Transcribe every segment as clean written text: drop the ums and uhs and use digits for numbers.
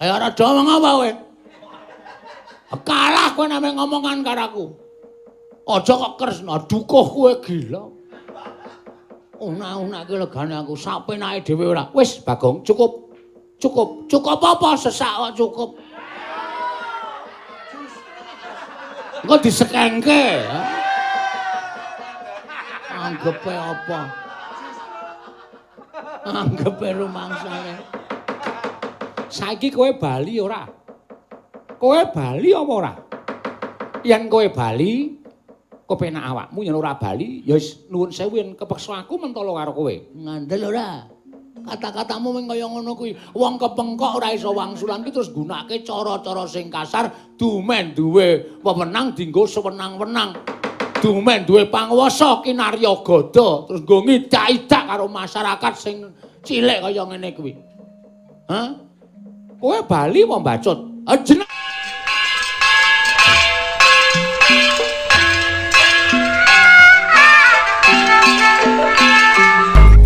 Ayo rada ngomong apa kowe? Kalah kowe name ngomongan karo aku. Aja kok Kresna dukuh kowe gila. Una-una iki legane aku sapenake dhewe ora. Wis Bagong, cukup. Cukup. Cukup apa sesak kok cukup. Engko disekengke. Anggepe apa? Anggepe rumangsane. Saiki kowe bali ora? Kowe bali apa ora? Yen kowe bali, kepenak awakmu yen ora bali, ya wis nuwun sewu yen kepeksa aku mentolo karo kowe. Ngandel ora? Kata-katamu mung kaya ngono kuwi. Wong kepengkok ora iso wangsulan ki terus gunakake cara-cara sing kasar, dumen duwe wewenang dienggo sewenang-wenang. Dumen duwe panguwasa kinarya gada, terus nggo ngidak-idak karo masyarakat sing cilik kaya ngene kuwi. Hah? Kowe bali apa mbacut? Jeneng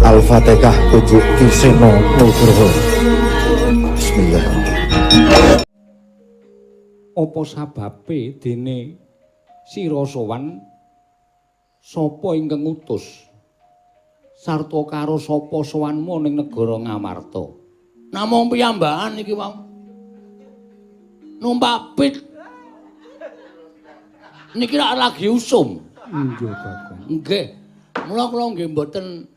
Al-Fatihah tujuh Kiseno Nugroho. Bismillahirrahmanirrahim. Apa sababe dene sira sowan sapa ingkang ngutus sarta karo sapa sowanmu ning negara Ngamarta? Namung piyambakan iki wau. Numpak pit. Niki lagi usum. Nggih, Bagong. Nggih. Mula kula nggih mboten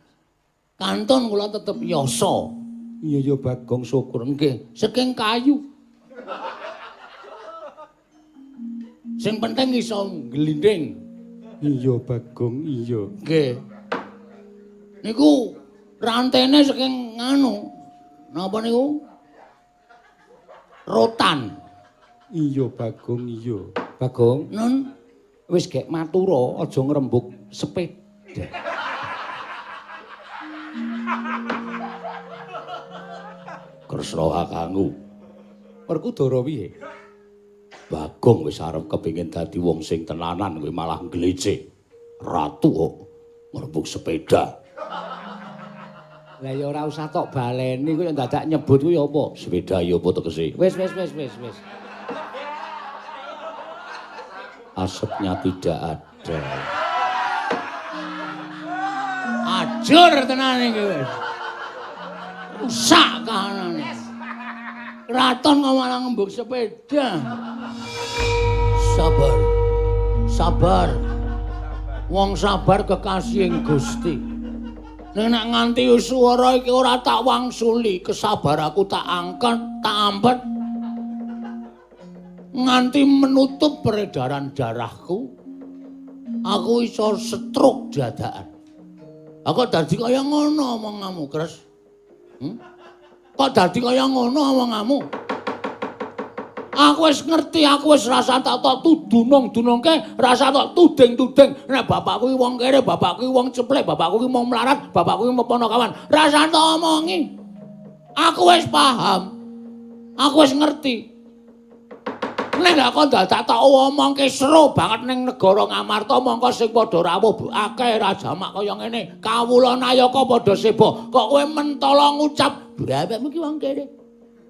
kantun kula tetep yasa. Iya ya Bagong syukur. Nggih, saking kayu. Sing penting iso glinding. Iya Bagong, iya. Nggih. Niku rantene saking nganu. Napa niku? Rotan. Iya Bagong, iya. Bagong, Nun wis gek matura aja ngrembug sepeda. Kresna kakangku. Werkudara piye? Bagong wis arep kepengin dadi wong sing tenanan kowe malah nglecek. Ratu kok ngrembug sepeda. Lah ya ora usah tok baleni kowe dadak nyebut kuwi apa? Sepeda ya apa tegese? Wis. Asapnya tidak ada. Ajur tenan iki wis. Rusak kahanane. Raton kok malah ngembug sepeda. Sabar. Sabar. Wong sabar kekasihing Gusti. Nek nganti swara iki ora tak wangsuli, kesabar aku tak angkat, tak ampet. Nganti menutup peredaran darahku, aku iso stroke dadakan. Aku dadi kaya ngono omonganmu, Kres. Kok dadi kaya ngono omonganmu? Aku wis ngerti, aku wis rasa tak tudunung-dunungke, rasa tak tuding-tuding. Nek bapakku iki wong kere, bapakku iki wong ceplek, bapakku iki wong melarat, bapakku iki ponokawan. Rasa tak omongi. Aku wis paham. Aku wis ngerti. Nek kok dadak tak omongke seru banget ning negara Ngamarta mongko sing padha rawuh akeh rajamak kaya ngene. Kawula nayaka padha seba. Kok kowe mentala ngucap, "Bapakmu ki wong kere.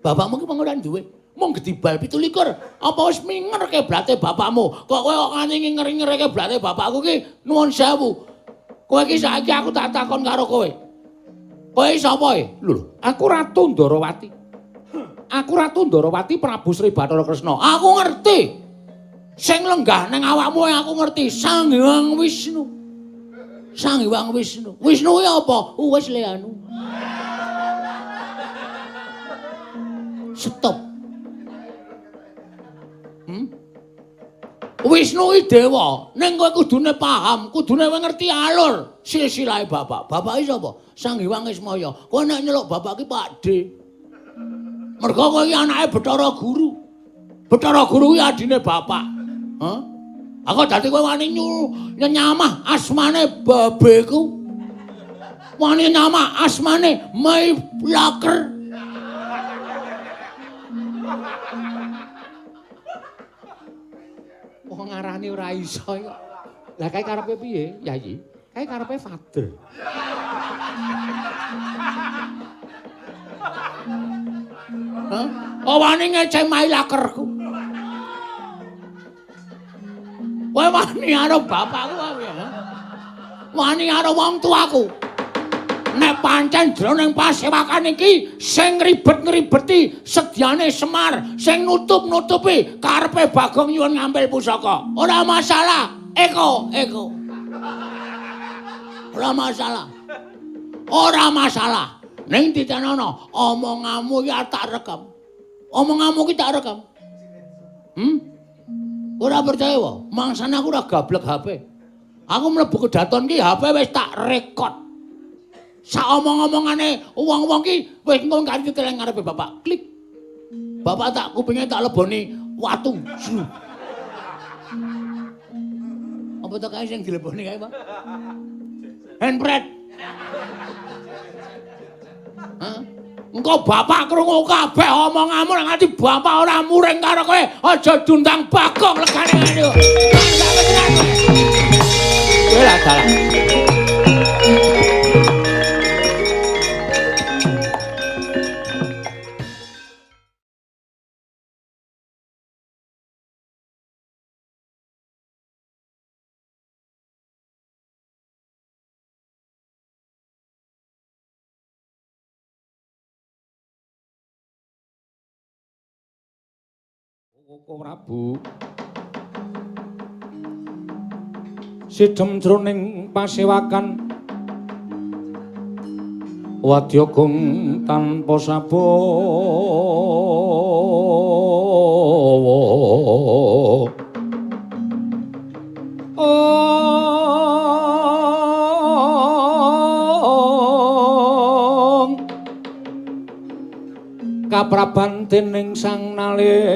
Bapakmu ki wong ora duwe." Mung gedibal 17. Apa wis mingerke blate bapakmu? Kok kowe kok nganti ngeri-ngerike blate bapakku ki nuwun sewu. Kowe iki saiki aku tak takon karo kowe. Kowe sapa e? Lho, aku Ratu Ndarawati. Aku Ratu Ndarawati Prabu Sri Bathara Kresna. Aku ngerti. Sing lenggah ning awakmu aku ngerti. Sang Hyang Wisnu. Sang Hyang Wisnu. Wisnu ki apa? Wis le anu. Stop. Wisnu iki dewa, ning kowe kudune paham, kudune ngerti alur silsilahe bapak. Bapak iki sapa? Sang Hyang Ismaya. Kowe nek nyeluk bapak ki Pakde. Mergo kowe iki anake Bathara Guru. Bathara Guru kuwi adine bapak. Hah? Aku dadi kowe wani nyamah asmane babeku. Wani nyamah asmane Mai Laker. Wong ngarani ora iso kok. Lah kae karepe piye, Yayi? Kae karepe father. Hah? wani ngecemai lakerku. Kowe wani karo bapakku apa ya? Wani karo wong tuaku. Nek pancen jroning pasewakan iki sing ngribet-ngribeti sedyane Semar, sing nutup-nutupi karepe Bagong nyuwun ngambil pusaka. Ora masalah. Eko. Ora masalah. Ora masalah. Ning ditenono omonganmu ya tak rekam. Omonganmu ki tak rekam. Ora percaya wae. Mangsane aku ora gablek HP. Aku mlebu kedaton ki HP wis tak rekod. Sak omong-omongane wong-wong ki wis engko kanthi teleng ngarepe bapak. Klik. Bapak tak kupinge tak leboni watu. Apa tak kae sing dileboni kae, Pak? Handbrake. Hah? Engko bapak krungu kabeh omonganmu nang ati bapak ora muring karo kowe. Aja dundang Bagong legane ngene. Kowe lah dalah. Koko Prabu sidhem jroning pasewakan Wadyagong tanpa sabawa kapraban dening Sang Nalendratama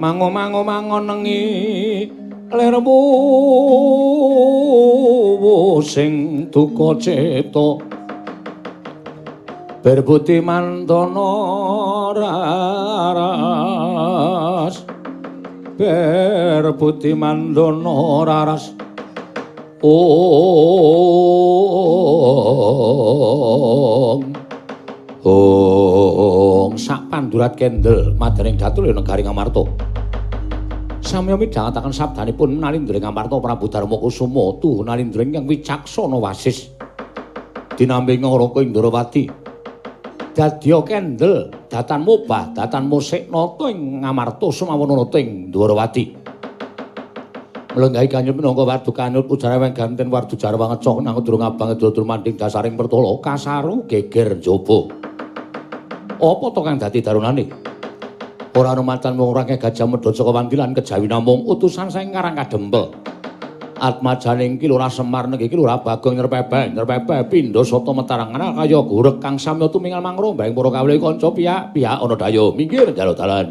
mango-mango-mangonengi lermu sing duka cipta berbudi mandana raras berbudi mandana raras sak pandurat kendel madaning Datul Negari Ngamarta. Samya midhangetaken sabdanipun Nalindra Ngamarta Prabu Darma Kusuma tuh Nalindra ingkang wicaksana wasis. Dinambi Ngaraka Indrawati. Dadya kendel datan mubah datan musik nata ing Ngamarta sumawon nata ing Ndwarawati. Melenggahi kanyut minangka wardu kanyut ujare wengganten wardu jarwa ngecok nang durung abang dulur manding dasaring pertala kasaru geger njaba. Apa to kang dadi darunane? Ora numantan mung range Gajah Medha saka Wandilan kejawi namung utusan saing Karang Kadempel. Atmajaning Kilurah Semar niki Kilurah Bagong nyerpebeh pindha sata metarangan kaya gurek kang samya tumingal mangrombaing para kawula kanca piyak ana daya minggir jaluk dalan.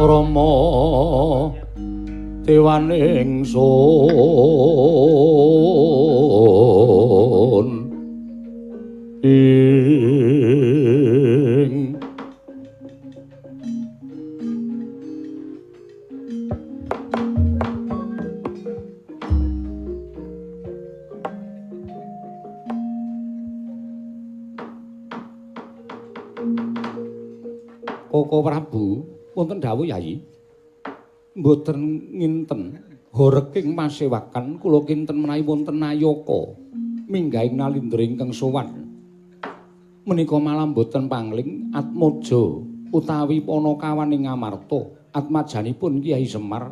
Rama dewaning sun ing Koko Prabu wonten dawuh Yayi mboten nginten horeking masewakan kula kinten menawi wonten ayaka minggahing nalindra ingkang sowan menika malah mboten pangling Atmaja utawi Panakawan ing Ngamarta atmajanipun Kyai Semar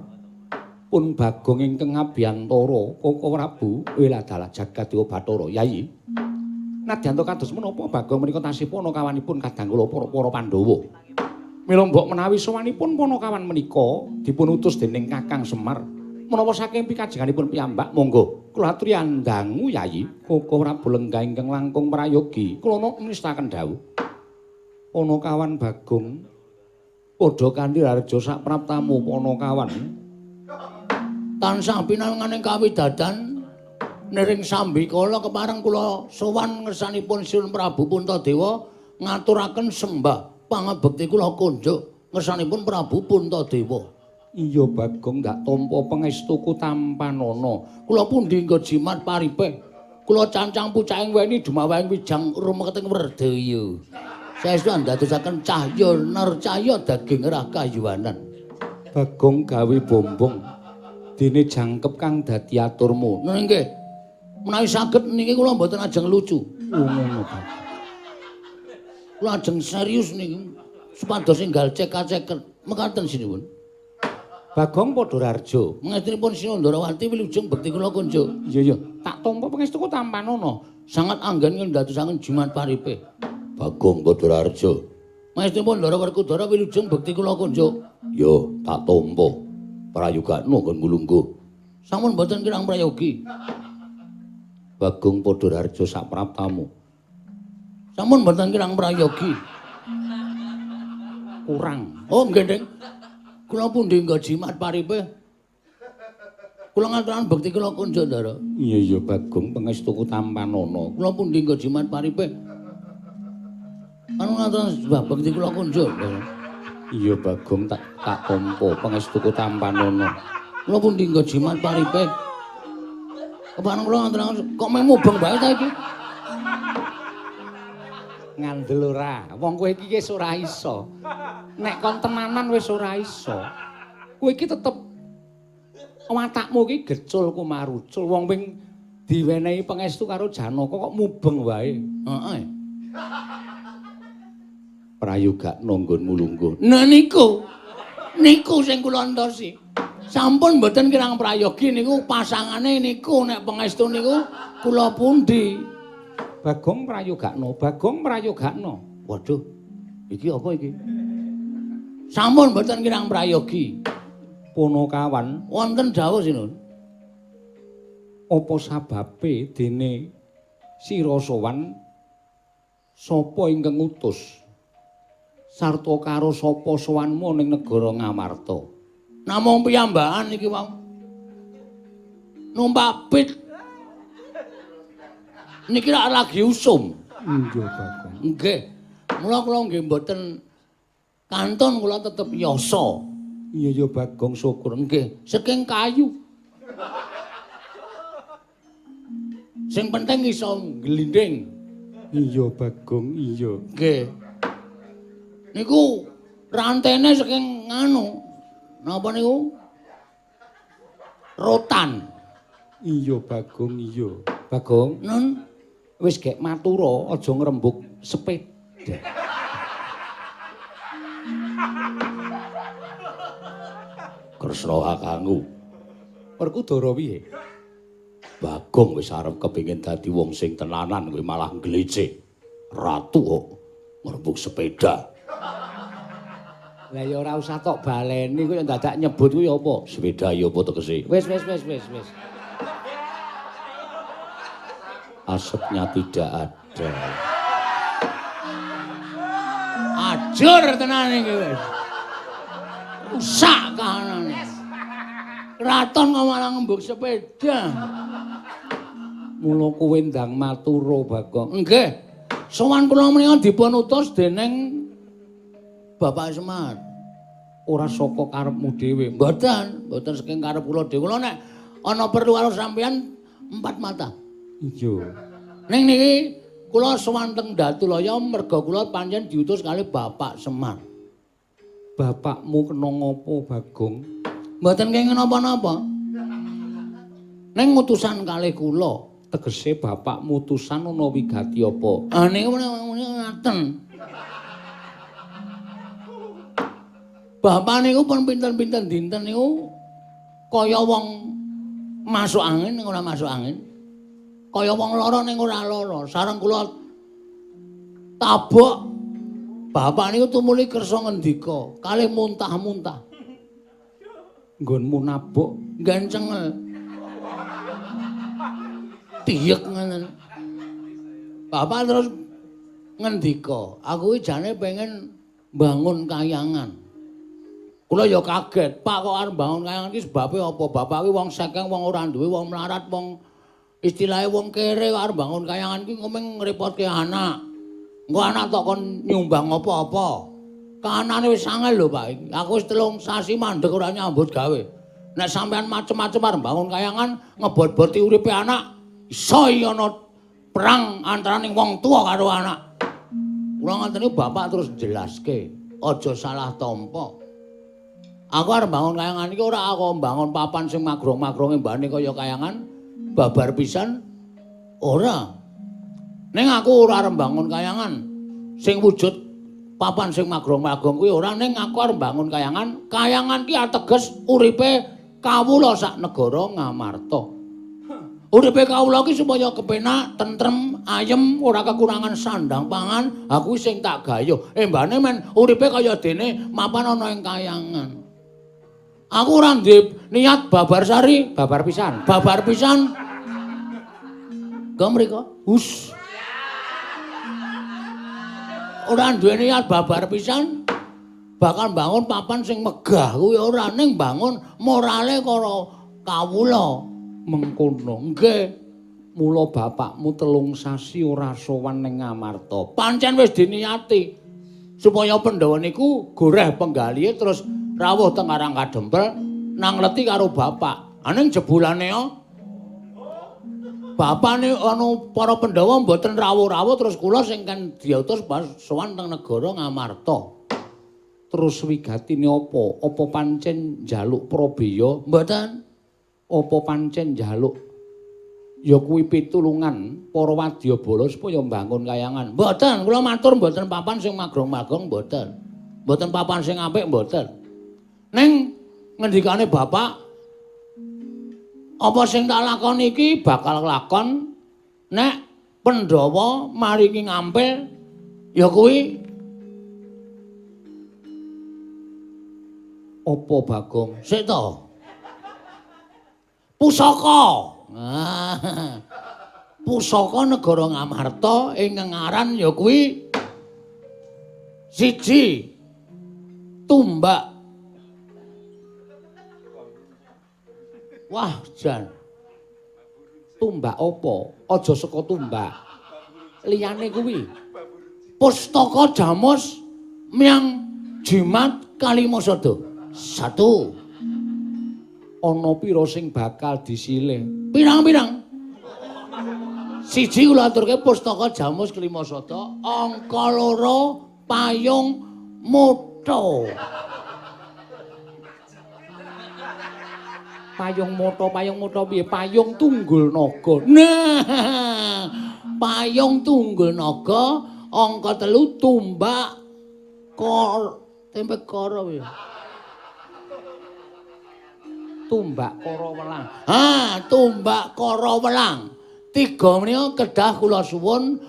pun Bagong ingkang Abiyantara Koko Prabu Weladalah Jagadéwa Bathara Yayi nadyan kados menapa Bagong menika tasih Panakawanipun kadang kula para Pandhawa mila mbok menawi sowanipun Panakawan menika dipun utus dening Kakang Semar menapa saking pikajenganipun piyambak monggo kula aturi andangu Yayi Koko Prabu lenggah ingkang langkung prayogi kula nistaken dawuh Panakawan Bagong padha kanthi raja sak praptamu Panakawan tansah pinanganing kawidadan nering sambikala kepareng kula sowan ngersanipun Sun Prabu Puntadewa ngaturaken sembah pangabekti kula kunjuk ngersanipun Prabu Puntadewa. Iya Bagong ndak tampa pangestuku tampanana. Kula pundi nggo jimat paripe. Kula cancang pucaking weni dumawahing wijang rumeketing Werdaya. Saestu ndadosaken cahya nercaya daging rakayuwanan. Bagong gawe bombong dene jangkep kang dadi aturmu. Nggih. Menawi saged niki kula mboten ajeng lucu. Ngono Pak. Kula ajeng serius niki supados enggal cekak-ceket mekaten sinipun. Bagong Padhararja, mengestunipun Sinandarawati wilujeng bekti kula kunjuk. Iya, tak tampa pangestuku tampanana, sangat anggen ndadosaken jimat paripe. Bagong Padhararja, mengestunipun Ndara Werkudara wilujeng bekti kula kunjuk. Ya, tak tampa. Prayogana nggon ngulungguh. Sampun boten kirang prayogi. Bagong Padhararja sak praptamu. Sampun boten kirang prayogi. Kurang. Oh, nggih, Ding. Kula pundi nggo jimat paripe. Kula ngaturaken bekti kula kunjuk, Ndara. Iya, Bagong pangestuku tampanana. Kula pundi nggo jimat paripe. Anu ngaturaken bekti kula kunjuk, Ndara. Iya, Bagong tak tampa pangestuku tampanana. Kula pundi nggo jimat paripe. Kepareng kula ngaturaken kok meh mubeng bae ta iki. Ngandel ora, wong kowe iki wis ora iso. Nek kon tenanan wis ora iso. Kowe iki tetep watakmu iki gecul kumarucul. Wong ping diwenehi pangestu karo Janaka kok mubeng wae. Heeh. Prayogana nggonmu lungguh. Nah niku sing kula entosi. Sampun mboten kirang prayogi niku pasangane niku nek pangestu niku kula pundi. Bagong prayogana. Waduh, iki apa iki? Sampun mboten kirang prayogi. Panakawan wonten dawuh sinun. Apa sababe dene sira sowan sapa ingkang ngutus sarta karo sapa sowanmu ning negara Ngamarta? Namung piyambakan iki wau. Numpak pit. Niki rak lagi usum. Nggih, Bagong. Nggih. Mula kula nggih mboten kantun kula tetep yasa. Iya, Bagong syukur. Nggih, saking kayu. Sing penting iso glinding. Iya, Bagong, iya. Nggih. Niku rantene saking nganu. Napa niku? Rotan. Iya, Bagong, iya. Bagong, nun wis gek matura aja ngrembug sepeda. Kresna kakangku. Werkudara piye? Bagong wis arep kepengin dadi wong sing tenanan kowe malah nglecek. Ratu kok ngrembug sepeda. Lah ya ora usah tok baleni kowe dadak nyebut kuwi apa? Sepeda ya apa tegese? Wis. Asapnya tidak ada. Ajur tenan iki wis. sak kahanane. Kraton kok malah ngembug sepeda. Mula kowe ndang matura Bagong. Nggih. Sowan kula menika dipun utus dening Bapak Semar. Ora saka karepmu dhewe. Mboten saking karep kula dhewe. Kula nek ana perlu karo sampeyan 4 mata. Iya. Ning niki kula sowan teng Datulaya merga kula pancen diutus kali Bapak Semar. Bapakmu kena ngopo, Bagong? Mboten kenging napa-napa. Ning utusan kalih kula. Tegese bapakmu utusan ana wigati apa? Ah niku ngaten. Bapak niku pun pinten-pinten dinten niku kaya wong masuk angin ning ora masuk angin. Kaya wong lara ning ora lara. Sareng kula tabok bapak niku tumuli kersa ngendika, kalih muntah-muntah. Nggonmu nabok Gancengel. Tiyek ngoten. Bapak terus ngendika, aku iki jane pengen bangun kayangan. Kula ya kaget, Pak kok arep bangun kayangan iki sebabe apa? Bapak iki wong sekeng, wong ora duwe, wong melarat, wong istilahé wong kere kok arep bangun kayangan iki ngomong ngrepotke anak. Engko anak tok kon nyumbang apa-apa. Kahanane wis angel lho, Pak iki. Aku wis 3 sasi mandeg ora nyambut gawe. Nek sampean macem-macem arep bangun kayangan, ngebot-boti uripe anak, iso ana perang antaraning wong tua karo anak. Kula ngoten niku bapak terus jelaske, aja salah tampa. Aku arep bangun kayangan iki ora aku bangun papan sing magrong-magronge mbane kaya kayangan babar pisan ora. Ning aku ora arep bangun kayangan sing wujud papan sing magrong-magrong kuwi ora, ning aku arep bangun kayangan. Kayangan ki ateges uripe kawula sak negara Ngamarta. Uripe kawula ki supaya kepenak, tentrem, ayem, ora kekurangan sandang pangan, aku sing tak gayuh. Mbane men uripe kaya dene mapan ana ing kayangan. Aku ora ndek niat babar sari, babar pisan. babar pisan. Gamriko, hus. Ora duwe niat babar pisan. Bakal bangun papan sing megah kuwi ora, ning bangun morale karo kawula. Mengkono. Nggih. Mula bapakmu 3 sasi ora sowan ning Ngamarta. Pancen wis diniati supaya Pandhawa niku goreh penggalihe terus rawuh teng Karang Kadempel nangleti karo bapak. Aning jebulane bapak niku para Pandhawa mboten rawuh-rawuh terus kula sing kan diutus sowan teng negara Ngamarta. Terus wigatine apa? Apa pancen njaluk Prabeya? Mboten. Apa pancen njaluk ya kuwi pitulungan para wadyabala supaya mbangun kayangan? Mboten, kula matur mboten papan sing magrong-magrong mboten. Mboten papan sing apik mboten. Ning ngendikane bapak apa sing tak lakoni iki bakal lakon nek Pandhawa maringi ngampil ya kuwi apa Bagong? sik to. Pusaka. Pusaka negara Ngamarta ing ngaran ya kuwi 1 tumbak. Wah, jan. Tumbak apa? Aja saka tumbak. Liyane kuwi. Pustaka Jamus Myang Jimat Kalimasada. 1. Ana pira sing bakal disilih? Pirang-pirang? 1 kula aturke Pustaka Jamus Kalimasada, angka 2 Payung Motho. Payung Motho piye? Payung Tunggul Naga. Nah, Payung Tunggul Naga, angka 3 Tumbak tempe kara piye? Tumbak Kara Welang. Tumbak Kara Welang. 3 menika kedah kula suwun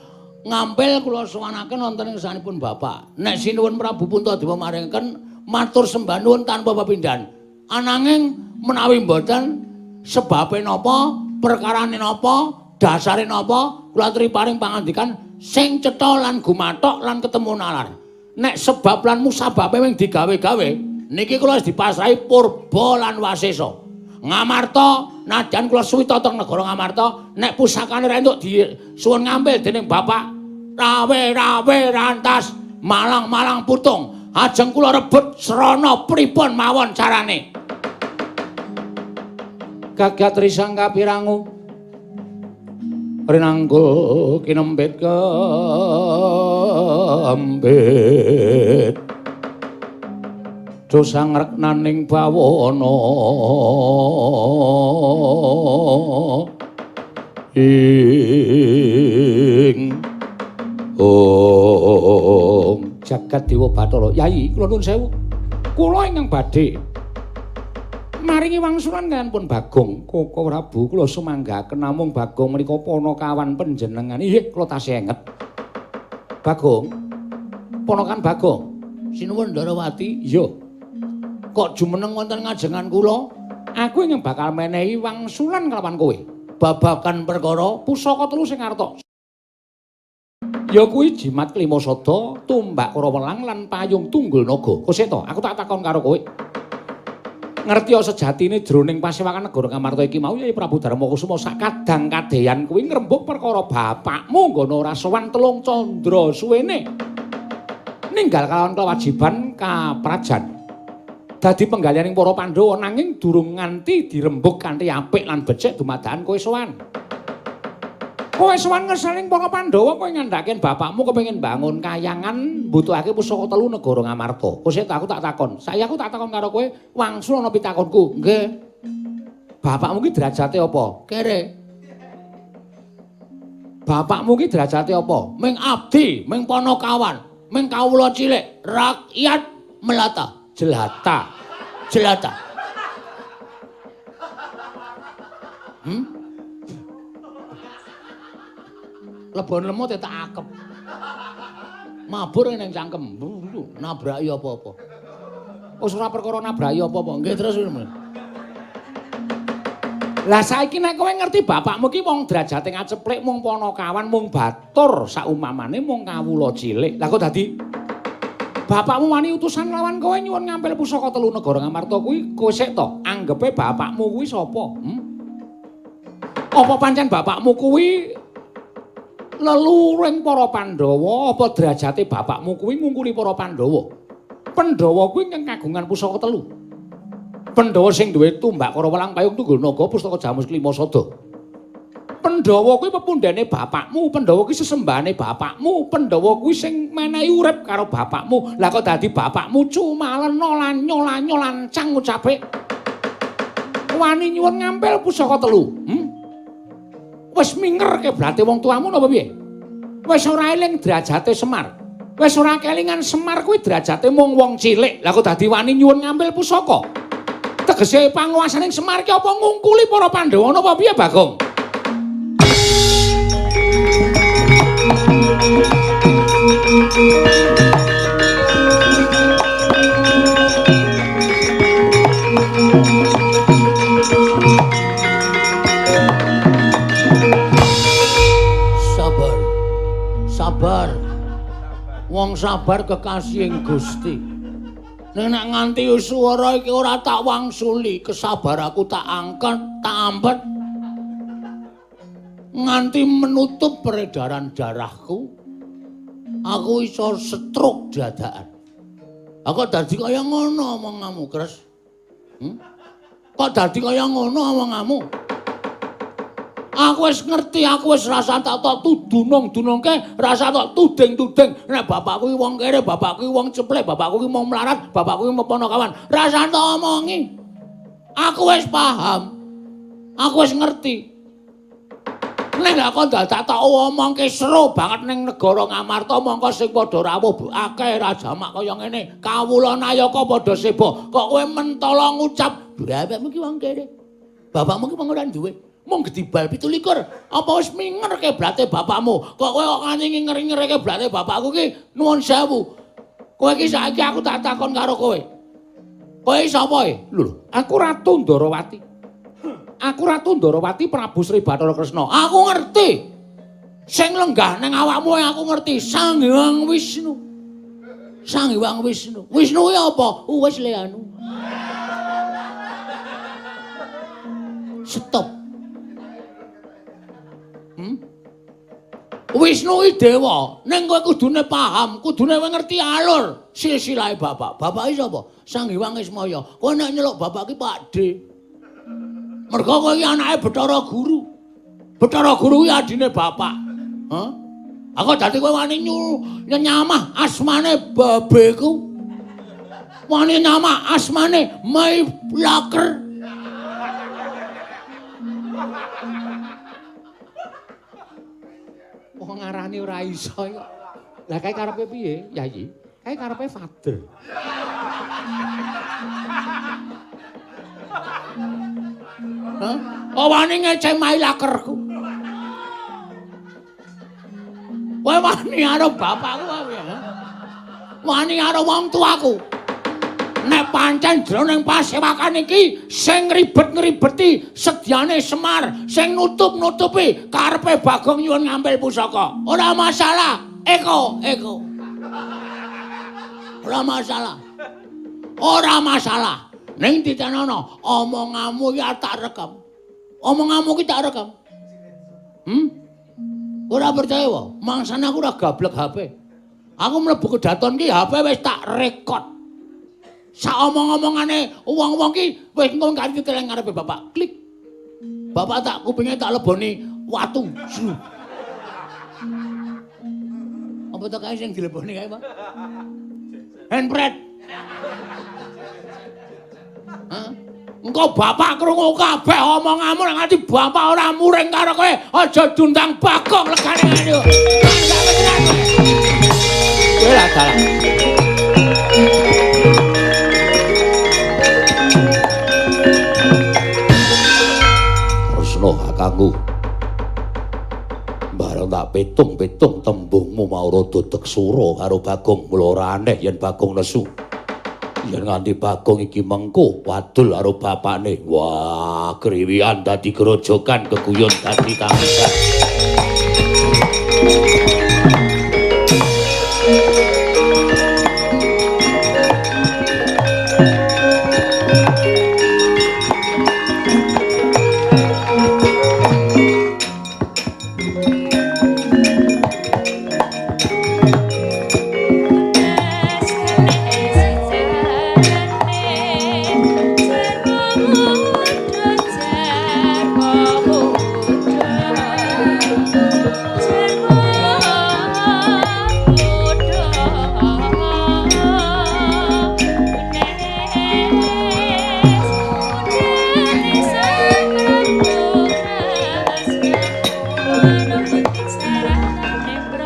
ngampil kula suwanaken wonten ing sanipun Bapak. Nek sinuwun Prabu Puntadewa maringaken matur sembah nuwun tanpa pepindhan. Ananging menawi mboten sebabe napa, perkarane napa, dasare napa, kula aturi paring pangandikan sing cetha lan gumathok lan ketemu nalar. Nek sebab lan musababe wing digawe-gawe, Niki kula wis dipasrahi Purba lan Wasesa. Ngamarta nadyan kula suwita teng negara Ngamarta nek pusakane ra entuk disuwun ngambil dening bapak rawe-rawe rantas malang-malang putung. Ajeng kula rebut srana pripun mawon carane. Gagat risang kapirangu rinanggul kinembet kembet dosang reknaning bawana ing jagat Dewa Bathara. Yai kula nuwun sewu, kula ingkang badhe maringi wangsulan kaliyan pun Bagong Koko Prabu, kula sumanggaken namung Bagong menika ponokawan panjenengan. Nggih, kula tasih enget. Bagong, ponokan Bagong. Sinuwun Ndarawati. Iya. Kok jumeneng wonten ngajengan kula? Aku ingin bakal menehi wangsulan kelawan kowe. Babagan perkara Pusaka telu sing arta. Ya kuwi jimat klima sada, tumbak Karawelang lan payung tunggul naga. Koseta, aku tak takon karo kowe. Ngerti sejatine jroning pasewakan negara Ngamarta iki mau Yai Prabu Darmakusuma sak kadang kadeyan kuwi ngrembug perkara bapakmu nggono ora sowan telung candra suwene. Ninggal kalawan kewajiban kaprajan. Dadi penggalianing para Pandhawa nanging durung nganti dirembug kanthi apik lan becik dumadakan kowe sowan. Kowe sowan ngersane para Pandhawa kowe ngandhaken bapakmu kepengin bangun kayangan mbutuhake pusaka telu negara Ngamarta. Kosek aku tak takon. Saya aku tak takon karo kowe wangsul ana pitakonku. Nggih. Bapakmu ki derajate apa? Kere. Bapakmu ki derajate apa? Ming abdi, ming ponokawan, ming kawula cilik, rakyat melata. Jelata. Jelata. Lebon lemut tak akep. Mabur ning cangkem. Nabraki apa-apa. Wis ora perkara nabraki apa-apa. Nggih terus. Lah saiki nek kowe ngerti bapakmu ki wong derajate ngaceplik mung ponokawan mung batur saumpamane mung kawula cilik. Lah kok dadi bapakmu wani utusan lawan kowe nyuwun ngampil pusaka telu negara Ngamarta kuwi kowe sik to anggepe bapakmu kuwi sapa? Apa pancen bapakmu kuwi leluring para Pandhawa apa derajate bapakmu kuwi ngungkuli para Pandhawa? Pandhawa kuwi ingkang kagungan pusaka telu. Pandhawa sing duwe tumbak Karawelang payung tunggul naga pustaka Jamus Klima Sada. Pandhawa kuwi pepundhene bapakmu, Pandhawa kuwi sesembahane bapakmu, Pandhawa kuwi sing menehi urip karo bapakmu. Lah kok dadi bapakmu cumalena lan nyolanyo lancang ngucape wani nyuwun ngampil pusaka telu. Wis minger keblate wong tuamu napa piye? Wis ora eling derajate Semar. Wis ora kelingan Semar kuwi derajate mung wong cilik. Lah kok dadi wani nyuwun ngampil pusaka? Tegese panguwasaning Semar ki apa ngungkuli para Pandhawa napa piye, Bagong? Sabar. Sabar. Wong sabar kekasihing Gusti. Nek nganti swara iki ora tak wangsuli, kesabar aku tak angkat, tak ampet. Nganti menutup peredaran darahku, aku iso stroke dadakan. Aku dadi kaya ngono omonganmu, Kres. Kok dadi kaya ngono omonganmu? Aku wis ngerti, aku wis rasa tak tudunung-dunungke, rasa tak tuding-tuding. Nek bapakku iki wong kere, bapakku iki wong ceplek, bapakku iki mau melarat, bapakku iki mau ponokawan. Rasa tak omongi. Aku wis paham. Aku wis ngerti. Nek gak kok dadak tak omongke seru banget ning negara Ngamarta mongko sing padha rawuh akeh rajamak kaya ngene. Kawula Nayaka padha seba. Kok kowe mentala ngucap, "Bapakmu ki wong kere. Bapakmu ki wong ora duwe." Mung gedibal 17. Apa wis minger keblate bapakmu? Kok kowe kok nganti ngeri-ngeri keblate bapakku ki? Nuwun sewu. Kowe iki saiki aku tak takon karo kowe. Kowe sapa e? Lho, aku Ratu Ndarawati. Aku Ratu Ndarawati Prabu Sri Bathara Kresna. Aku ngerti. Sing lenggah ning awakmu aku ngerti. Sang Hyang Wisnu. Sang Hyang Wisnu. Wisnu kuwi apa? Wis le anu. Stop. Wisnu iki dewa, ning kowe kudune paham, kudune ngerti alur silsilahe bapak. Bapak iki sapa? Sang Hyang Ismaya. Kowe nek nyeluk bapak iki Pakde. Mergo kowe iki anake Bathara Guru. Bathara Guru kuwi adine bapak. Hah? Aku dadi kowe wani nyamah asmane babeku. Wani nyamah asmane My Laker. Wong ngarani ora iso kok. Lah kae karepe piye, Yayi? Kae karepe father. Hah? Oh wani ngeceh My Lakerku. Kowe wani karo bapakku wae, ha? Wani karo wong tuaku. Nek pancen jroning pasewakan iki sing ngribet-ngribeti sedyane Semar, sing nutup-nutupi karepe Bagong nyuwun ngambil pusaka. Ora masalah, Eko. Ora masalah. Ora masalah. Ning ditenono, omonganmu ya tak rekam. Omonganmu ki tak rekam. Ora percaya wae, mangsane aku ora gablek HP. Aku mlebu kedaton ki HP wis tak rekod. Sak omong-omongane wong-wong ki wis engko kanthi teleng ngarepe bapak. Klik. Bapak tak kupinge tak leboni watu. Apa to kae sing dileboni kae, Pak? Handbrake. Hah? Engko bapak krungu kabeh omonganmu nek nganti bapak ora muring karo kowe, aja dundang Bagong legane ngene. Kowe lah dalan. Resna kakangku. Bareng tak pitung-pitung tembungmu mau rada deksura karo Bagong, mula ora aneh yen Bagong nesu. Yen nganti Bagong iki mengko wadul karo bapakne. Wah, kriwian dadi grojokan keguyon dadi tangisan.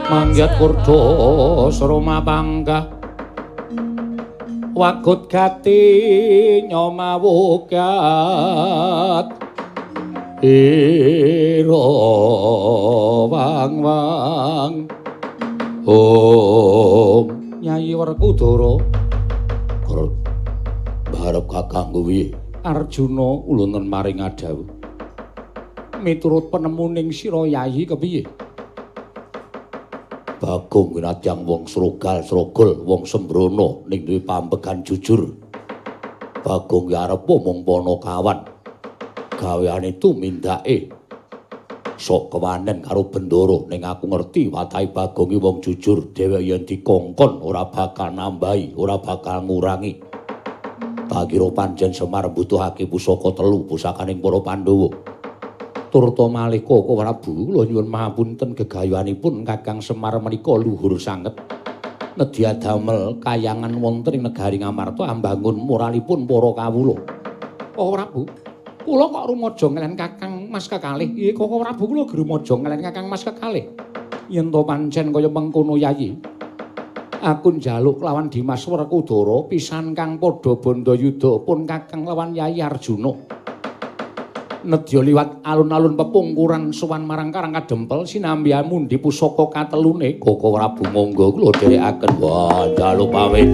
Mangyat kurdo sroma pangga wagut gati nyomawukat ira wang-wang Om Nyai Werkudara barep kakangku piye Arjuna ulun maring adawu miturut penemuning sira Yayi kepiye Bagong winadyang wong srogal-srogol, wong sembrono ning duwe pambegan jujur. Bagong ya arep mung Panakawan. Gaweane tumindake sok kewanen karo Bendoro ning aku ngerti watahe Bagong iki wong jujur, dheweke yen dikongkon ora bakal nambahi, ora bakal ngurangi. Tak kira pancen Semar mbutuhake pusaka 3 pusakaning para Pandhawa. Turta malika Prabu kula nyuwun mahapunten gegayanipun Kakang Semar menika luhur sanget. Nedhi damel kayangan wonten ing negari Ngamarta ambangun moralipun para kawula. Oh Prabu, kula kok rumaja ngelen Kakang Mas kekalih. Nggih kok Prabu kula rumaja ngelen Kakang Mas kekalih. Yen to pancen kaya mengkono Yayi. Aku njaluk lawan Dimas Werkudara pisan kang padha bandayuda pun Kakang lawan Yayi Arjuna. Nedya liwat alun-alun pepungkuran sowan marang Karang Kadempel sinambi mundi pusaka katelune Koko Prabu monggo kula dherekaken wah njaluk pamit.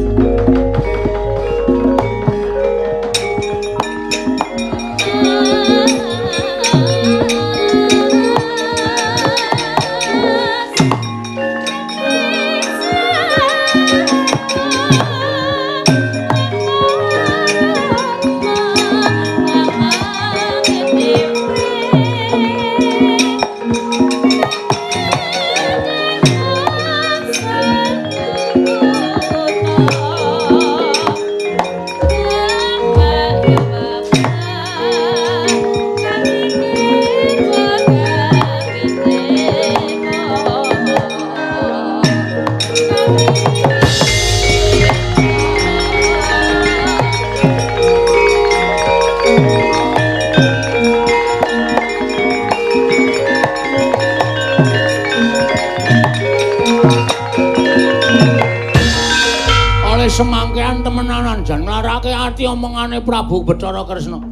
semangkean temenanan jan nglarake ati omongane Prabu Bathara Kresna.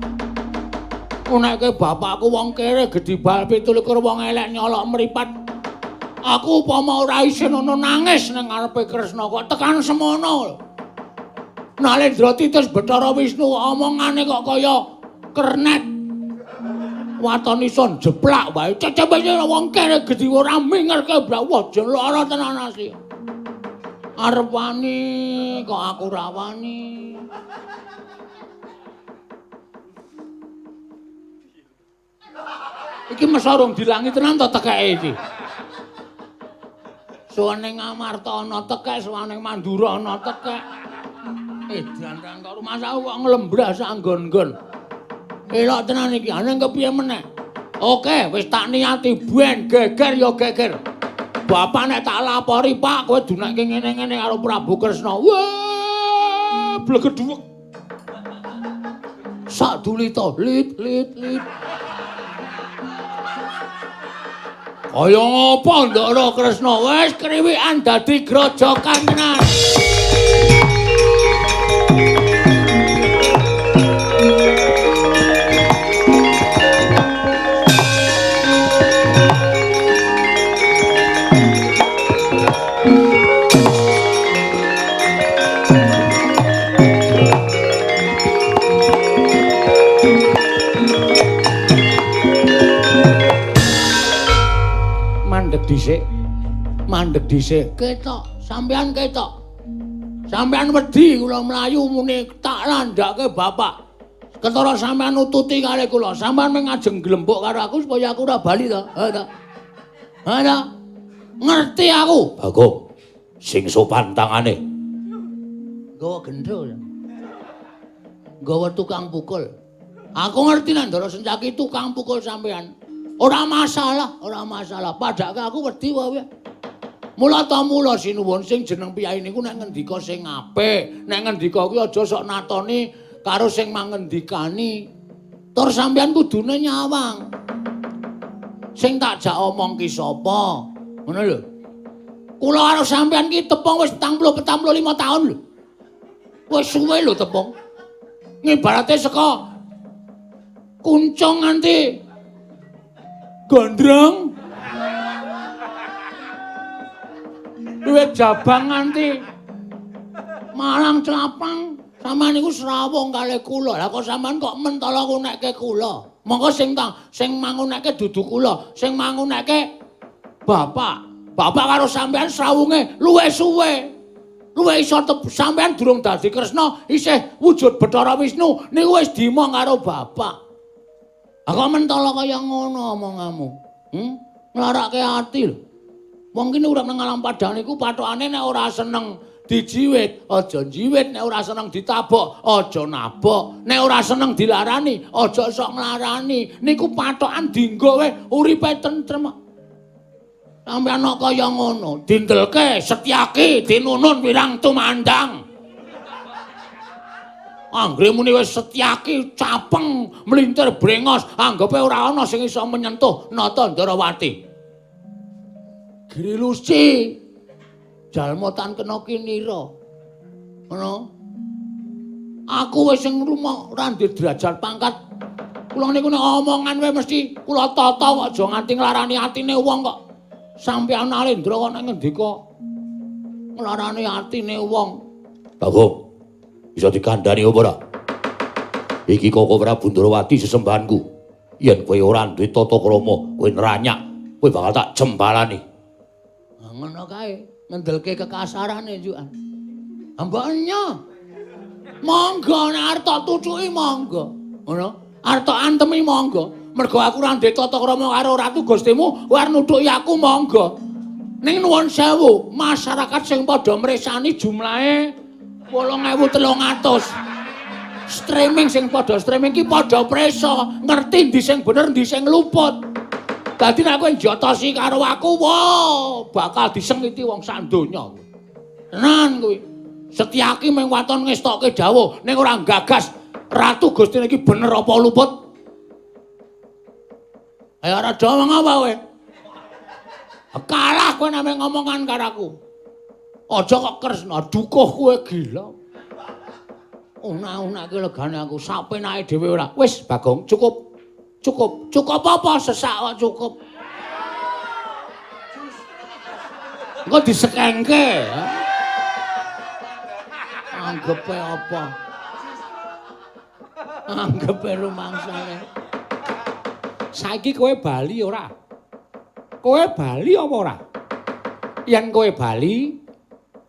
Nek bapakku wong kere gedhi bal 17 wong elek nyolok mripat. Aku upama ora isin ana nangis ning ngarepe Kresna kok tekan semono. Nalendra Titis Bathara Wisnu omongane kok kaya kernet. Waton ison jeplak wae. Cecep-cecep wong kere gedhi ora mingerke bla wah lara tenan asih. Arep wani kok aku ra wani. Iki mesarung dilangi tenan to tekeke iki. Suwane Ngamarta ana tekek, suwane Mandura ana tekek. Edan karo masaku kok nglembras sak nggon-nggon. Elok tenan iki, ana kepiye meneh? Oke, wis tak niati ben geger ya geger. Bapak nek tak lapori, Pak, kowe dunekke ngene-ngene karo Prabu Kresna. Wah, blegedhuwek. Sak dulita, lit. Kaya ngapa Ndara Kresna wis kriwikan dadi grojokan tenan. Mandeg dhisik ketok sampean ketok sampean wedi kula mlayu muni tak landhake bapak ketara sampean nututi kali kula sampean mengajeng glembok karo aku supaya aku ora bali to ha ngerti aku Bagong sing sopan tangane nggawa gendho nggawa tukang pukul aku ngerti nang Ndara Sencaki tukang pukul sampean ora masalah padake aku wedi wae. Mula ta mula sinuwun sing jeneng piyai niku nek ngendika sing apik, nek ngendika kuwi aja sok natoni karo sing mangendikani. Tur sampeyan kudune nyawang. Sing tak jak omong ki sapa? Ngono lho. Kula karo sampeyan ki tepung wis 45 taun lho. Wis suwe lho tepung. Ngibarate saka kuncung nganti gondrong. Duwe jabang nganti Malang Celapang. Sampeyan niku srawung kalih kula. Lah kok sampeyan kok mentala ngunekke kula? Monggo sing mangunekke dudu kula, sing mangunekke bapak. Bapak karo sampeyan srawunge luwih suwe. Luwih iso sampeyan durung dadi Kresna, isih wujud Bathara Wisnu niku wis dimong karo bapak. Lah kok mentala kaya ngono omonganmu? Nglarake ati lho. Wong kene urip nang alam padang niku pathokane nek ora seneng dijiwit, aja jiwit, nek ora seneng ditabok, aja nabok, nek ora seneng dilarani, aja sok nglarani. Niku pathokan dienggo wae uripe tentrem. Sampeyan kok kaya ngono, dindelke Setyaki, dinunun wirang tumandang. Anggere muni wis Setyaki capeng mlintir brengos, anggape ora ana sing iso menyentuh nata Ndarawati. Grilusi jalma tan kena kinira. Ngono. Aku wis sing rumah ora ndek derajat pangkat. Kula niku nek omongan wae mesti kula tata kok aja nganti nglarani atine wong kok. Sampeyan Nalendra kok nek ngendika nglarani atine wong. Bagong. Bisa dikandhani apa ora? Iki Koko Prabu Ndarawati sesembahanku. Yen kowe ora duwe tata krama, kowe neranyak, kowe bakal tak jembalani. Ngono kae ngendelke kekasarane jukan. Ambanya. Monggo nek arep tak tucuki monggo. Ngono. Arep tak antemi monggo. Mergo aku ora ndek tata krama karo Ratu Gustimu, kowe arep nutuki aku monggo. Ning nuwun sewu, masyarakat sing padha mresani jumlahe 8.300. Streaming sing padha streaming ki padha preso, ngerti ndi sing bener ndi sing luput. Dadi nek kowe njotosi karo aku, wah, bakal disengiti wong sak donya. Tenan kuwi. Setyaki mung waton ngestokke dawuh, ning ora gagas Ratu Gusti iki bener apa luput. Ayo ora do ngomong apa kowe? Kalah kowe nek ngomongan karo aku. Aja kok Kresna dukuh kowe gila. Unak-unak ki legane aku sapenake dhewe ora. Wis, Bagong, cukup. Cukup. Cukup apa sesak kok cukup. Engko disekengke. Anggepe apa? Anggepe rumangsane. Saiki kowe bali ora? Kowe bali apa ora? Yen kowe bali,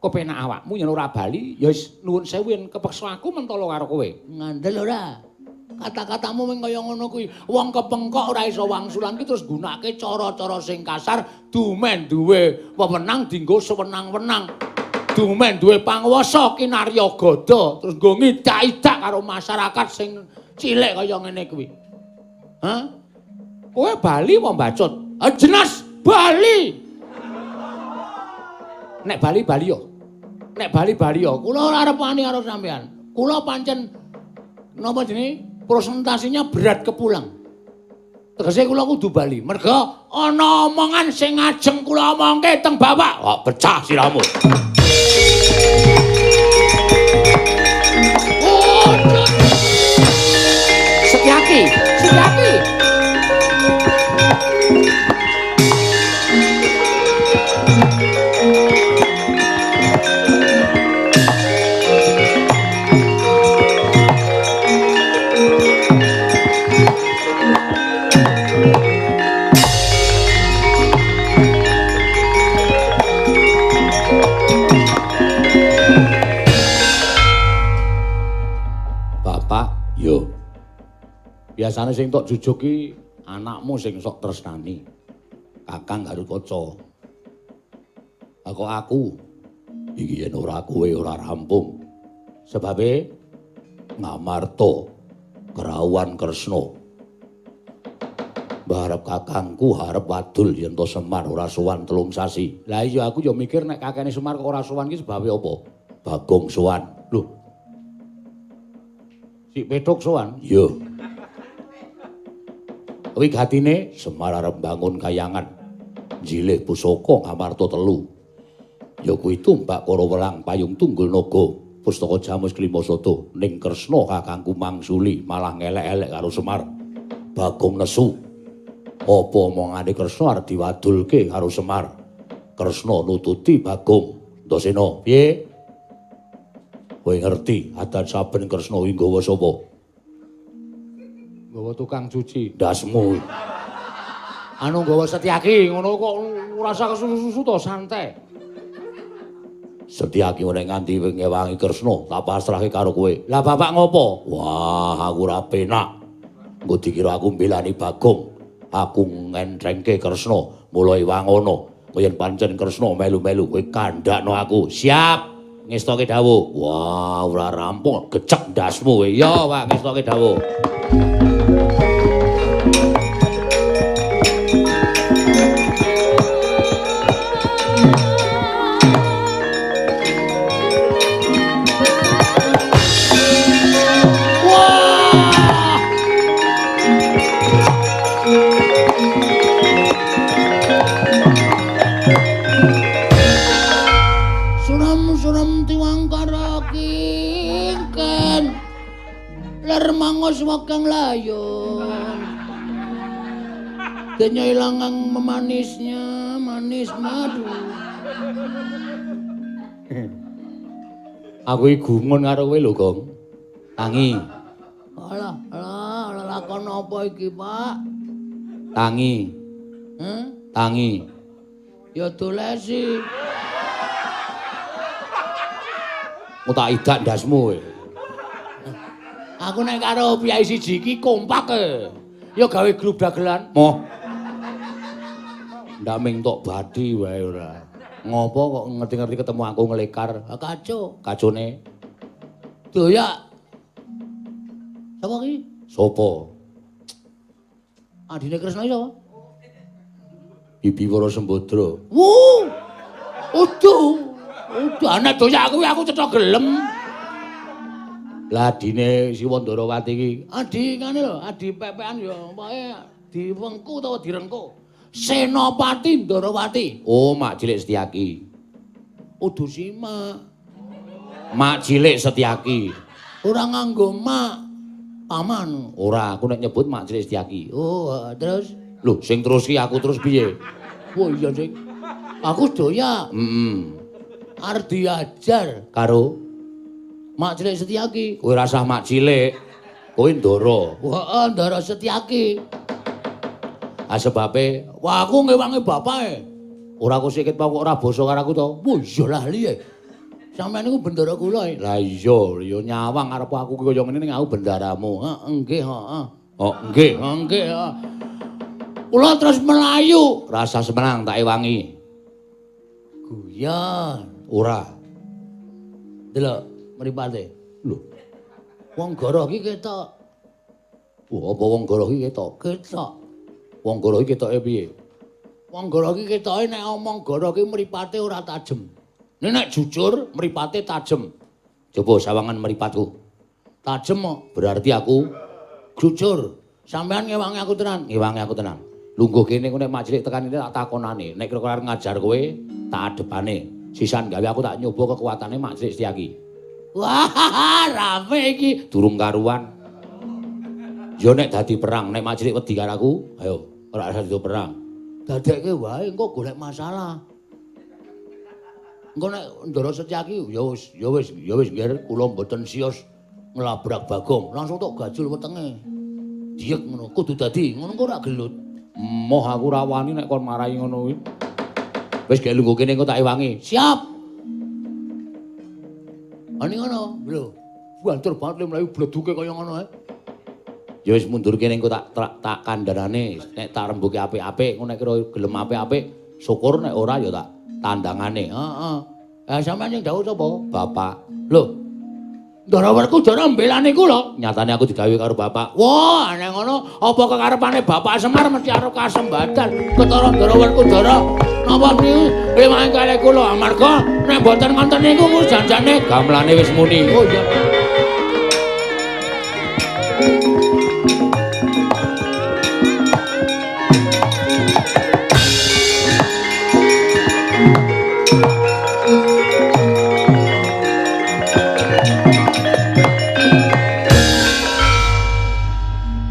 kepenak awakmu yen ora bali, ya wis nuwun sewu yen kepeksa aku mentolo karo kowe. Ngandel ora? Kata-katamu mung kaya ngono kuwi. Wong kepengkok ora iso wangsulan ki terus gunakake cara-cara sing kasar, dumen duwe wewenang dienggo sewenang-wenang. Dumen duwe panguwasa kinarya gada, terus nggo ngidak-idak karo masyarakat sing cilik kaya ngene kuwi. Hah? Kowe bali apa mbacut? Jelas bali. Nek bali yo. Nek bali yo. Kula ora arep wani karo sampean. Kula pancen napa jenenge? Presentasinya berat kepulang. Tegese kula kudu bali. Merga ana omongan sing ngajeng kula omongke teng bapak. Kok pecah siramu. Oh, Setyaki. Biasane sing tok jujuk ki anakmu sing sok tresnani. Kakang Garukaca. Kok aku iki yen ora kowe ora rampung. Sebabe Ngamarta Kerawan Kresna. Barep kakangku harep wadul yen to Semar ora sowan 3 sasi. Lah iya aku ya mikir nek kakene Semar kok ora sowan ki sebabe apa? Bagong sowan. Lho. Si Petuk sowan? Iya. Kuwi gatine Semar arep bangun kayangan jilih pusaka Ngamarta 3. Ya kuwi tumbak para welang payung tunggul naga pustaka Jamus Klimasada ning Kresna kakangku mangsuli malah ngelek-elek karo Semar. Bagong nesu. Apa omongane Kresna arep diwadulke karo Semar. Kresna nututi Bagong. Ndasena, piye? Kowe ngerti adat saben Kresna kuwi nggawa sapa? Nggawa tukang cuci ndasmu. Anu nggawa Setyaki, ngono kok ora usah kesusu-susu to, santai. Setyaki nek nganti ngewangi Kresna, tak pasrahke karo kowe. Lah bapak ngopo? Wah, aku ora penak. Engko dikira aku mbelani Bagong. Aku ngentrengke Kresna, mulai wangono. Yen pancen Kresna melu-melu kowe kandhakno aku. Siap. Ngestoke dawuh. Wah, ora rampung, gecek ndasmu kowe. Ya, Pak, ngestoke dawuh. Mangos wakang layon denya ilangang memanisnya manis madu. Aku iki gumun karo kowe lho, Gong. Tangi. Alah, lakon apa iki, Pak? Tangi. Tangi. Ya dolesi. Mu tak idak ndasmu kowe. Aku nek karo piyai siji iki kompak e. Ya gawe grup dagelan. Moh. Ndak ming tok badi wae ora. Ngopo kok ngerti-ngerti ketemu aku ngelekar? Kaco. Kacone. Doyak. Sapa ki? Sopo? Adine Kresna sapa? Bibi Wara Sembadra. Wuh. Udah anak doyak kuwi aku cetha gelem. Lah adine Siwandarawati iki, adikane lho, adi pepekan ya, pokoke diwengku utawa direngku. Senopati Ndarawati. Oh, mak cilik Setyaki. Udu Sima. Mak cilik Setyaki. Ora nganggo mak. Paman. Ora, aku nek nyebut Mak Cilik Setyaki. Oh, terus Lho, sing terus ki aku terus piye? oh iya sing. Aku doya arep diajar Karo Mak Cilik Setyaki. kowe rasah Mak Cilik. Kowe Ndara. Heeh, Ndara Setyaki. Ah sebabe Wah, aku ngewangi bapake. ora kok sikit kok ora basa karo aku to. Oh iya lah liye. Sampeyan niku bendara kula. Lah iya, ya nyawang arep aku ki kaya ngene ning aku bendaramu. Nggih, heeh. Oh, nggih. Nggih, heeh. Kula terus melayu. Rasa semenang tak ewangi. Guyon. Ora. Delok mripate. Lho, Wong goroh iki ketok. apa wong goroh iki ketok? Ketok. Wong goroh iki ketoke piye? Wong goroh iki ketoke nek omong goroh iki mripate ora tajem. Nek jujur mripate tajem. Coba sawangan mripatku. Tajem kok. Berarti aku Jujur. Sampeyan ngewangi aku tenan. ngewangi aku tenan. Lungguh kene nek Mak Cilik tekan ini tak takonane. Nek kira-kira arep ngajar kowe, tak adepane. Sisan gawe aku tak nyoba kekuatane Mak Cilik Setyaki. Wah, rame iki. Durung karuan. Yo nek dadi perang, nek Mak Cilik wedi karo aku, ayo ora usah dadi perang. Dadekke wae engko golek masalah. Engko nek Ndara Setyaki ya wis nggih kula mboten sios nglabrak Bagong, langsung tok gajul wetenge. Diek ngono, kudu dadi ngono kok ora gelut. Moh aku ra wani nek kon marahi ngono kuwi. Wis gawe lungguh kene engko tak ewangi. Siap. Ani ngono, lho. Banter banget mlayu bleduke kaya ngono ae. Ya wis mundur kene engko tak kandhanane. Nek tak rembuke apik-apik, ngono nek kira gelem apik-apik, syukur nek ora ya tak tandangane. Heeh. Sampeyan sing dawuh sapa? Bapak. Lho. Ndarawerku jare mbelani kula. Nyatane aku digawe karo bapak. Wah, nek ngono apa kekarepane Bapak Semar mesti arep kasembadan. Ketara Ndarawerku Ndara napa niku ewangi kalih kula amarga nek mboten ngonten niku janjane Gamelane wis muni. Oh iya.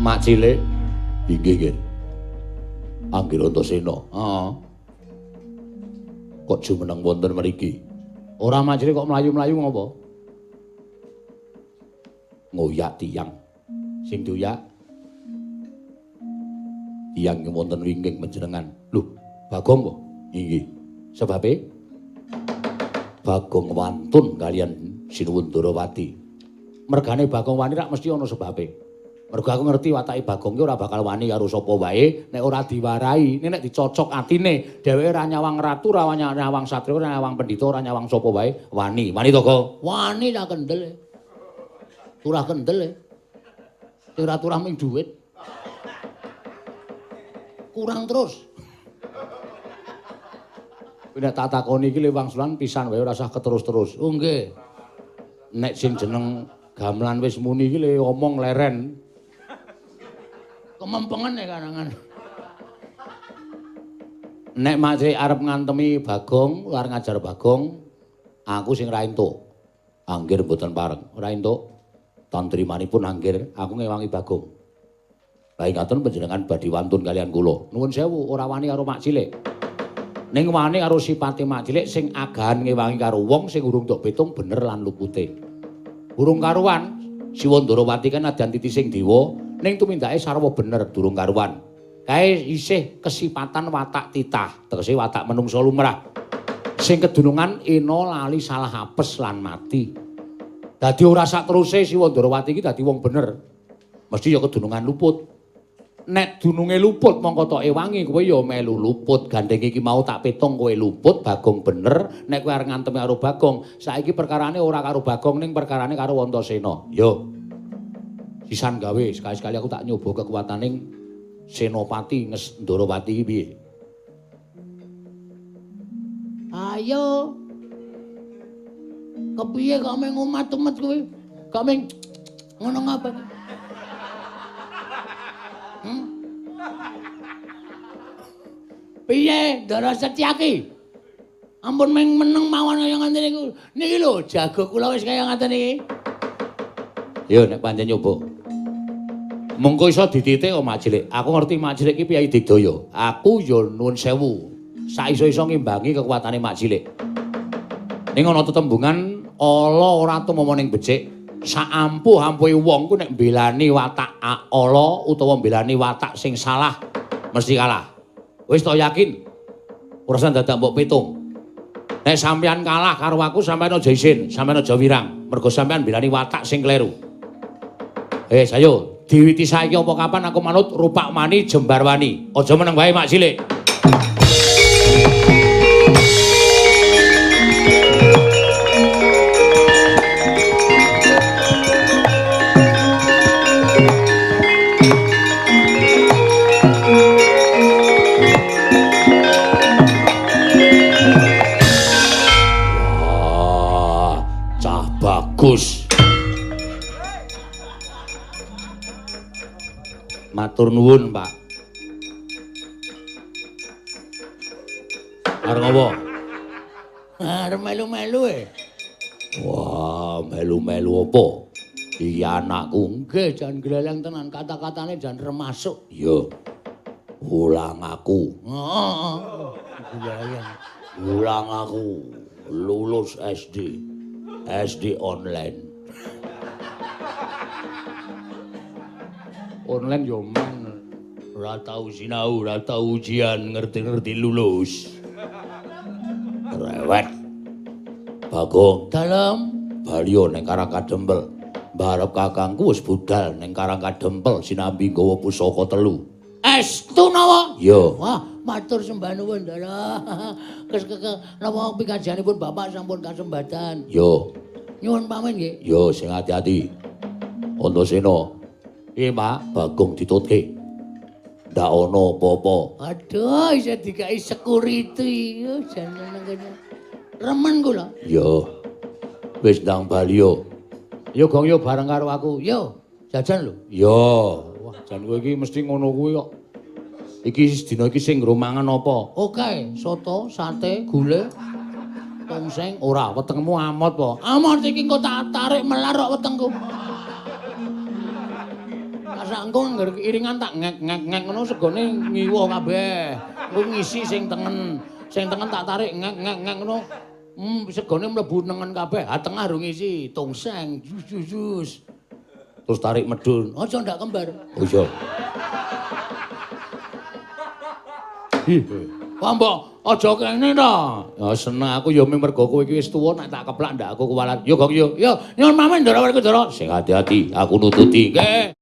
Mak Cilik. Inggih, nggih. Anggir Antasena. Heeh. Kok jumeneng wonten mriki? Ora Mak Cilik kok mlayu-mlayu ngopo? Ngoyak tiyang. Sing doyak. Tiyang wonten wingking panjenengan. Lho, Bagong kok? Inggih. Sebabe Bagong wantun kalian Sinuwun Ndarawati. Mergane Bagong wani rak mesti ana sebabe. Mergo aku ngerti watake Bagong ki ora bakal wani karo sapa wae nek ora diwarai. Nek dicocok atine, dheweke ora nyawang ratu, ora nyawang satria, ora nyawang pendhita, ora nyawang sapa wae, wani. Wani to, Kok? Wani tak kendel. Turah kendel. Ora turah ming dhuwit. Kurang terus. Nek tak takoni iki wangsulan pisan wae ora usah keterus-terus. Oh nggih. Nek sing jeneng gamelan wis muni iki le omong leren. Kemempengan ya karangan. Nek Mak Cilik arep ngantemi Bagong, arep ngajar Bagong, aku sing ra entuk. Anggir mboten pareng, ora entuk. Tantrimanipun anggir aku ngewangi Bagong. Baik ngaten panjenengan badhe wantun kalian kula. Nuwun sewu, ora wani karo Mak Cilik. Ning wani karo sipate Mak Cilik sing agahan ngewangi karo wong sing urung tok pitung bener lan lupute. Urung karuan, Siwa Ndarawati kan adan titi sing dewa, ning tumindake sarwa bener durung karuan. Kae isih kesipatan watak titah, tegese watak menungsa lumrah. Sing kedunungan ena lali salah apes lan mati. Dadi ora sak teruse Siwa Ndarawati iki dadi wong bener. Mesti ya kedunungan luput. Nek dununge luput mongko tok ewangi kowe ya melu luput. Gandeng iki mau tak pitung kowe luput, Bagong bener. Nek kowe arep ngantemi karo Bagong, saiki perkarane ora karo Bagong ning perkarane karo Antasena. Yo. Sisan gawe sekali-sekali aku tak nyoba kekuataning Senopati Ndarawati iki piye? Ayo. Kepiye kok meng umat-umat kowe? Kok meng ngono ngapa? Piye Ndara Setyaki? Ampun meng meneng mawon kaya ngoten niku. Niki lho jago kula wis kaya ngoten iki. Ya nek pancen nyoba. Mengko iso dititik kok Mak Cilik. Aku ngerti Mak Cilik ki Piyai Digdaya. Aku ya nuwun sewu. Saiso-iso ngimbangi kekuatane Mak Cilik. Ning ana tetembungan ala ora tumama ning becik. Saampuh-ampuhe wong ku nek mbelani watak ala utawa mbelani watak sing salah mesti kalah. Wis to yakin? Ora usah dadak mbok pitung. Nek sampeyan kalah karo aku sampeyan aja isin, sampeyan aja wirang. Mergo sampeyan mbelani watak sing kleru. Ayo, diwiti saiki apa kapan aku manut rupak mani jembar wani. Aja meneng wae Mak Cilik. Bagus. Matur nuwun, Pak. Arep ngopo? Arep melu-melu Wah, melu-melu apa? Iki anakku. Nggih, jan gleleng tenan kata-katane jan remasuk. Yo. Ulang aku. Heeh. Gleleng. Ulang aku. Lulus SD. SD online. Online yo men. Ora tau sinau, ora tau ujian, ngerti-ngerti lulus. Rewet. Bagong. Dalem. Balio ning Karang Kadempel. Barep kakangku wis budal ning Karang Kadempel sinambi nggawa pusaka 3. Estu nawa? Yo. Wah, matur sembah nuwun, Ndara. Napa pikajanipun Bapak sampun kasembatan. Yo. Nyuwun pamit nggih. Yo sing ati-ati. Antasena. Piye, Pak? Bagong ditutke. Ndak ana apa-apa. Aduh, isa dikai security. Jan nang kene. Remen kula. Yo. Wis ndang balio. Yo Gong yo bareng karo aku. Yo, jajan lho. Yo. Wah, jan kowe iki mesti ngono kuwi kok. Iki dina iki sing nggo mangan apa? Oke, soto, sate, gulai, tongseng. Ora, wetengmu amot po. Amot iki engko tak tarik melar kok wetengku. Kasangku ngger iringan tak ngek-ngek ngono segone ngiwo kabeh. Engko ngisi sing tengen. Sing tengen tak tarik ngek-ngek ngono. Segone mlebu nengen kabeh. Ha tengah rung ngisi tongseng, jus. Terus tarik medun. Aja ndak kembar. Oh iya. Wah mbok aja kene to. Ya seneng aku ya mergo kowe iki wis tuwa nek tak keplak ndak aku kuwalat. Yo Gong yo. Yo, nyuwun pamit Ndara Werkudara. Sing hati-hati aku nututi. Nggih.